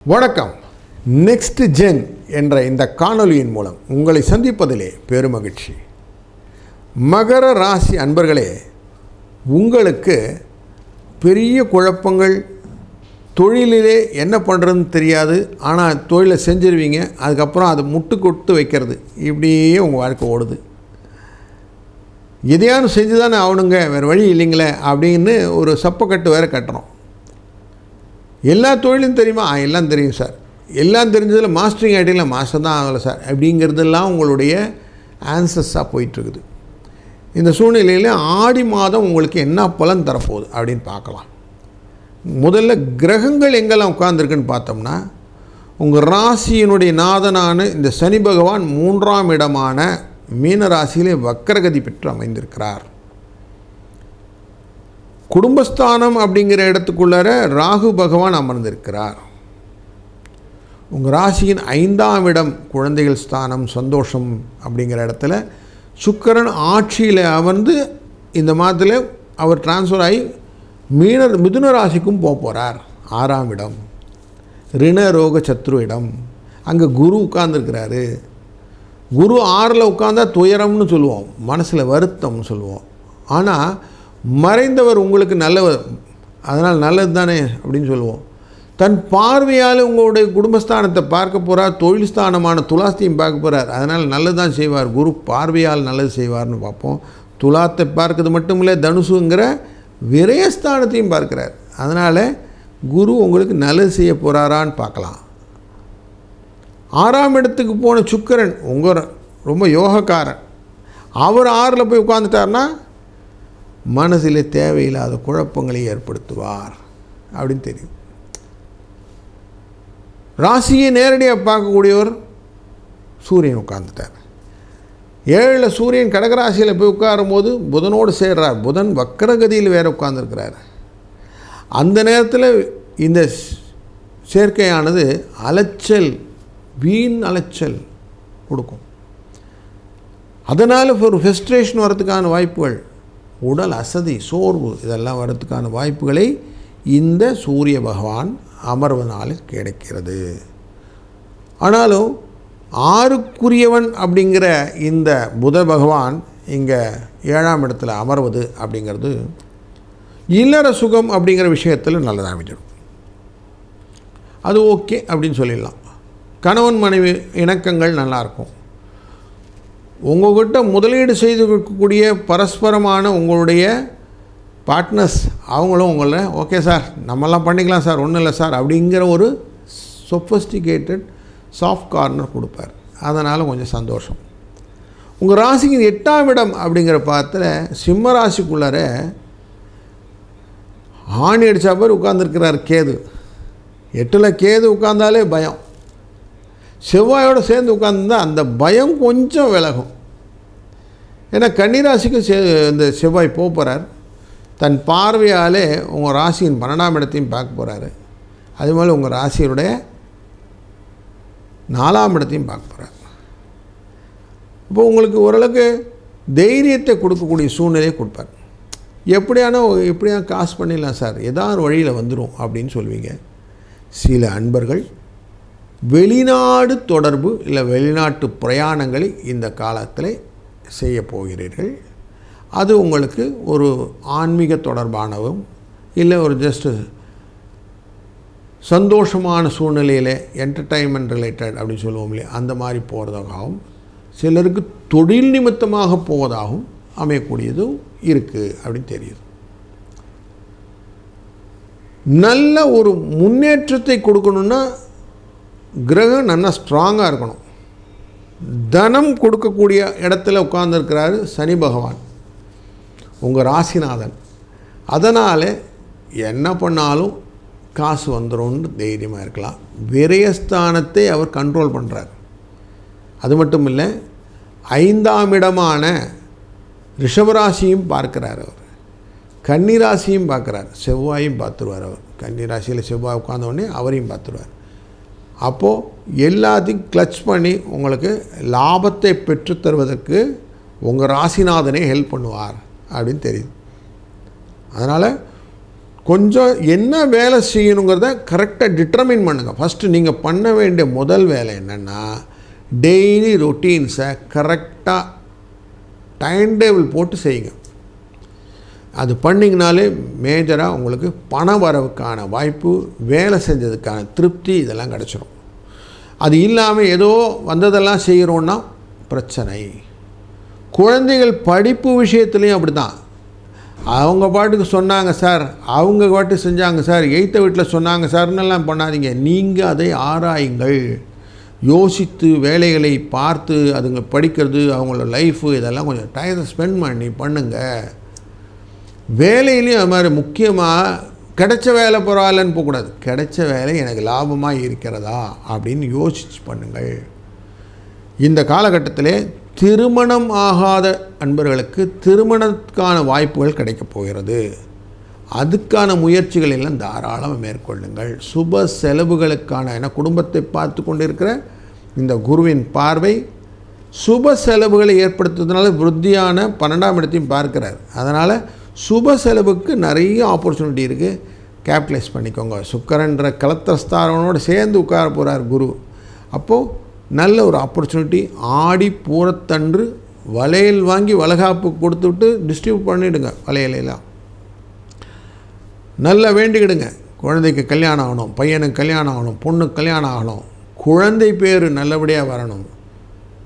வணக்கம். Next gen என்ற இந்த காணொலியின் மூலம் உங்களை சந்திப்பதிலே பெருமகிழ்ச்சி. மகர ராசி அன்பர்களே, உங்களுக்கு பெரிய குழப்பங்கள், தொழிலிலே என்ன பண்ணுறதுன்னு தெரியாது, ஆனால் தொழிலை செஞ்சிருவீங்க, அதுக்கப்புறம் அது முட்டு கொட்டு வைக்கிறது, இப்படியே உங்கள் வாழ்க்கை ஓடுது. எதையானு செஞ்சு தானே ஆகணுங்க, வேறு வழி இல்லைங்களே அப்படின்னு ஒரு சப்பக்கட்டு வேறு கட்டுறோம். எல்லா தொழிலும் தெரியுமா? எல்லாம் தெரியும் சார். எல்லாம் தெரிஞ்சதில் மாஸ்டரிங் ஆகிட்டீங்களா? மாஸ்டர் தான் ஆகலை சார் அப்படிங்கிறதெல்லாம் உங்களுடைய ஆன்சர்ஸாக போயிட்டுருக்குது. இந்த சூழ்நிலையில் ஆடி மாதம் உங்களுக்கு என்ன பலன் தரப்போகுது அப்படின்னு பார்க்கலாம். முதல்ல கிரகங்கள் எங்கெல்லாம் உட்கார்ந்துருக்குன்னு பார்த்தோம்னா, உங்கள் ராசியினுடைய நாதனான இந்த சனி பகவான் 3ஆம் இடமான மீன ராசியிலே வக்கரகதி பெற்று அமைந்திருக்கிறார். குடும்பஸ்தானம் அப்படிங்கிற இடத்துக்குள்ளார ராகு பகவான் அமர்ந்திருக்கிறார். உங்கள் ராசியின் 5ஆம் இடம் குழந்தைகள் ஸ்தானம், சந்தோஷம் அப்படிங்கிற இடத்துல சுக்கிரன் ஆட்சியில் அமர்ந்து இந்த மாதத்தில் அவர் டிரான்ஸ்ஃபர் ஆகி மிதுன ராசிக்கும் போகிறார். 6ஆம் இடம் ரிண ரோக சத்ரு இடம். அங்கே குரு உட்கார்ந்துருக்கிறாரு. குரு 6ல் உட்கார்ந்தா துயரம்னு சொல்லுவோம், மனசில் வருத்தம்னு சொல்லுவோம். ஆனால் மறைந்தவர் உங்களுக்கு நல்லவர், அதனால் நல்லது தானே அப்படின்னு சொல்லுவோம். தன் பார்வையால் உங்களுடைய குடும்பஸ்தானத்தை பார்க்க போகிறார், தொழில் ஸ்தானமான துலாஸ்தியும் பார்க்க போகிறார், அதனால் நல்லது தான் செய்வார். குரு பார்வையால் நல்லது செய்வார்னு பார்ப்போம். துலாத்தை பார்க்கறது மட்டும் இல்லை, தனுசுங்கிற விரயஸ்தானத்தையும் பார்க்குறார். அதனால் குரு உங்களுக்கு நல்லது செய்ய போகிறாரான்னு பார்க்கலாம். 6ஆம் இடத்துக்கு போன சுக்கிரன் உங்கள் ரொம்ப யோகக்காரன், அவர் 6ல் போய் உட்காந்துட்டார்னா மனசில் தேவையில்லாத குழப்பங்களை ஏற்படுத்துவார் அப்படின்னு தெரியும். ராசியை நேரடியாக பார்க்கக்கூடியவர் சூரியன் உட்கார்ந்துட்டார். 7ல் சூரியன் கடகராசியில் போய் உட்காரும்போது புதனோடு சேர்றார். புதன் வக்கரகதியில் வேறு உட்கார்ந்துருக்கிறார். அந்த நேரத்தில் இந்த சேர்க்கையானது அலைச்சல், வீண் அலைச்சல் கொடுக்கும். அதனால் ஒரு ஃப்ரஸ்ட்ரேஷன் வரதுக்கான வாய்ப்புகள், உடல் அசதி, சோர்வு, இதெல்லாம் வர்றதுக்கான வாய்ப்புகளை இந்த சூரிய பகவான் அமர்வனால் கிடைக்கிறது. ஆனாலும் 6க்குரியவன் அப்படிங்கிற இந்த புத பகவான் இங்கே 7ஆம் இடத்துல அமர்வது அப்படிங்கிறது இல்லற சுகம் அப்படிங்கிற விஷயத்தில் நல்லதாக அமைஞ்சிடும். அது ஓகே அப்படின்னு சொல்லிடலாம். கணவன் மனைவி இணக்கங்கள் நல்லாயிருக்கும். உங்கள்கிட்ட முதலீடு செய்து கொடுக்கக்கூடிய பரஸ்பரமான உங்களுடைய பார்ட்னர்ஸ் அவங்களும் உங்களை ஓகே சார் நம்மெல்லாம் பண்ணிக்கலாம் சார், ஒன்றும் இல்லை சார் அப்படிங்கிற ஒரு சொஃபஸ்டிகேட்டட் சாஃப்ட் கார்னர் கொடுப்பார். அதனால் கொஞ்சம் சந்தோஷம். உங்கள் ராசிக்கு 8ஆம் இடம் அப்படிங்கிற பாத்தில் சிம்ம ராசிக்குள்ளார ஆணி அடித்தா பேர் உட்கார்ந்துருக்கிறார் கேது. 8ல் கேது உட்கார்ந்தாலே பயம். செவ்வாயோடு சேர்ந்து உட்கார்ந்துருந்தால் அந்த பயம் கொஞ்சம் விலகும். ஏன்னா கன்னிராசிக்கு இந்த செவ்வாய் போகிறார். தன் பார்வையாலே உங்கள் ராசியின் 12ஆம் இடத்தையும் பார்க்க போகிறாரு. அது மாதிரி உங்கள் ராசியுடைய 4ஆம் இடத்தையும் பார்க்க போகிறார். இப்போ உங்களுக்கு ஓரளவுக்கு தைரியத்தை கொடுக்கக்கூடிய சூழ்நிலையை கொடுப்பார். எப்படியா காசு பண்ணிடலாம் சார், ஏதாவது வழியில் வந்துடும் அப்படின்னு சொல்லுவீங்க. சில அன்பர்கள் வெளிநாடு தொடர்பு இல்லை வெளிநாட்டு பிரயாணங்களை இந்த காலத்தில் செய்ய போகிறீர்கள். அது உங்களுக்கு ஒரு ஆன்மீக தொடர்பானவும் இல்லை ஒரு ஜஸ்ட்டு சந்தோஷமான சூழ்நிலையில் என்டர்டைன்மெண்ட் ரிலேட்டட் அப்படின்னு சொல்லுவோம் இல்லையா, அந்த மாதிரி போகிறதாகவும், சிலருக்கு தொழில் நிமித்தமாக போவதாகவும் அமையக்கூடியதும் இருக்குது அப்படின்னு தெரியுது. நல்ல ஒரு முன்னேற்றத்தை கொடுக்கணுன்னா கிரகம் நல்லா ஸ்ட்ராங்காக இருக்கணும். தனம் கொடுக்கக்கூடிய இடத்துல உட்கார்ந்துருக்கிறாரு சனி பகவான், உங்கள் ராசிநாதன். அதனால் என்ன பண்ணாலும் காசு வந்துடும்னு தைரியமாக இருக்கலாம். விரயஸ்தானத்தை அவர் கண்ட்ரோல் பண்ணுறார். அது மட்டும் இல்லை, 5ஆம் இடமான ரிஷபராசியும் பார்க்குறார். அவர் கன்னிராசியும் பார்க்குறார். செவ்வாயும் பார்த்துருவார். அவர் கன்னிராசியில் செவ்வாய் உட்கார்ந்தோடனே அவரையும் பார்த்துருவார். அப்போது எல்லாத்தையும் கிளச் பண்ணி உங்களுக்கு லாபத்தை பெற்றுத்தருவதற்கு உங்கள் ராசிநாதனே ஹெல்ப் பண்ணுவார் அப்படின்னு தெரியுது. அதனால் கொஞ்சம் என்ன வேலை செய்யணுங்கிறத கரெக்டாக டிட்டர்மின் பண்ணுங்கள். ஃபஸ்ட்டு நீங்கள் பண்ண வேண்டிய முதல் வேலை என்னென்னா, டெய்லி ரொட்டீன்ஸை கரெக்டாக டைம் டேபிள் போட்டு செய்யுங்க. அது பண்ணிங்கனாலே மேஜராக உங்களுக்கு பண வரவுக்கான வாய்ப்பு, வேலை செஞ்சதுக்கான திருப்தி இதெல்லாம் கிடச்சிரும். அது இல்லாமல் ஏதோ வந்ததெல்லாம் செய்கிறோன்னா பிரச்சனை. குழந்தைகள் படிப்பு விஷயத்துலேயும் அப்படி தான். அவங்க பாட்டுக்கு சொன்னாங்க சார், அவங்க பாட்டு செஞ்சாங்க சார், எய்த்த வீட்டில் சொன்னாங்க சார்ன்னெல்லாம் பண்ணாதீங்க. நீங்கள் அதை ஆராயுங்கள். யோசித்து வேலைகளை பார்த்து அதுங்க படிக்கிறது, அவங்களோட லைஃபு இதெல்லாம் கொஞ்சம் டைத்தை ஸ்பெண்ட் பண்ணி பண்ணுங்கள். வேலையிலையும் அது மாதிரி முக்கியமாக கிடைச்ச வேலை பரவாயில்லன்னு போகக்கூடாது. கிடைச்ச வேலை எனக்கு லாபமாக இருக்கிறதா அப்படின்னு யோசித்து பண்ணுங்கள். இந்த காலகட்டத்திலே திருமணம் ஆகாத அன்பர்களுக்கு திருமணத்துக்கான வாய்ப்புகள் கிடைக்கப் போகிறது. அதுக்கான முயற்சிகள் எல்லாம் தாராளமாக மேற்கொள்ளுங்கள். சுப செலவுகளுக்கான என குடும்பத்தை பார்த்து கொண்டிருக்கிற இந்த குருவின் பார்வை சுப செலவுகளை ஏற்படுத்துவதனால விருத்தியான 12ஆம் இடத்தையும் பார்க்கிறார். அதனால் சுப செலவுக்கு நிறைய ஆப்பர்ச்சுனிட்டி இருக்குது. கேபிட்டலைஸ் பண்ணிக்கோங்க. சுக்கரன்ற கலத்திரஸ்தானோடு சேர்ந்து உட்கார போகிறார் குரு. அப்போது நல்ல ஒரு ஆப்பர்ச்சுனிட்டி. ஆடி பூரத்தன்று வளையல் வாங்கி வளகாப்பு கொடுத்துவிட்டு டிஸ்ட்ரிபியூட் பண்ணிவிடுங்க. வளையலாம் நல்லா வேண்டிக்கிடுங்க. குழந்தைக்கு கல்யாணம் ஆகணும், பையனுக்கு கல்யாணம் ஆகணும், பொண்ணுக்கு கல்யாணம் ஆகணும், குழந்தை பேர் நல்லபடியாக வரணும்,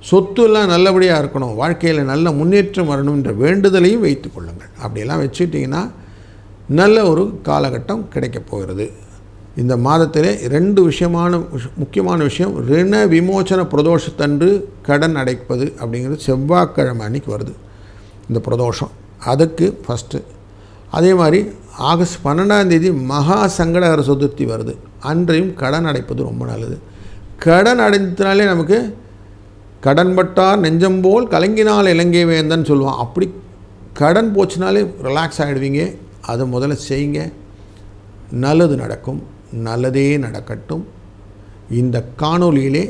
சொத்துலாம் நல்லபடியாக இருக்கணும், வாழ்க்கையில் நல்ல முன்னேற்றம் வரணுன்ற வேண்டுதலையும் வைத்து கொள்ளுங்கள். அப்படியெல்லாம் வச்சுட்டிங்கன்னா நல்ல ஒரு காலகட்டம் கிடைக்கப் போகிறது. இந்த மாதத்திலே 2 முக்கியமான விஷயம். ரிண விமோச்சன பிரதோஷத்தன்று கடன் அடைப்பது அப்படிங்கிறது செவ்வாய்க்கிழமை அன்றைக்கி வருது இந்த பிரதோஷம். அதுக்கு ஃபஸ்ட்டு. அதே மாதிரி ஆகஸ்ட் 12ஆம் தேதி மகா சங்கடகர சதுர்த்தி வருது. அன்றையும் கடன் அடைப்பது ரொம்ப நல்லது. கடன் அடைந்ததுனாலே நமக்கு கடன்பட்டார் நெஞ்சம்போல் கலங்கினால் இலங்கை வேந்தன்னு சொல்லுவான். அப்படி கடன் போச்சுனாலே ரிலாக்ஸ் ஆகிடுவீங்க. அதை முதல்ல செய்யுங்க. நல்லது நடக்கும். நல்லதே நடக்கட்டும். இந்த காணொலியிலே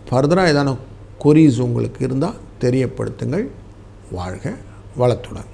ஃபர்தராக ஏதான கொரீஸ் உங்களுக்கு இருந்தால் தெரியப்படுத்துங்கள். வாழ்க வளத்துடன்.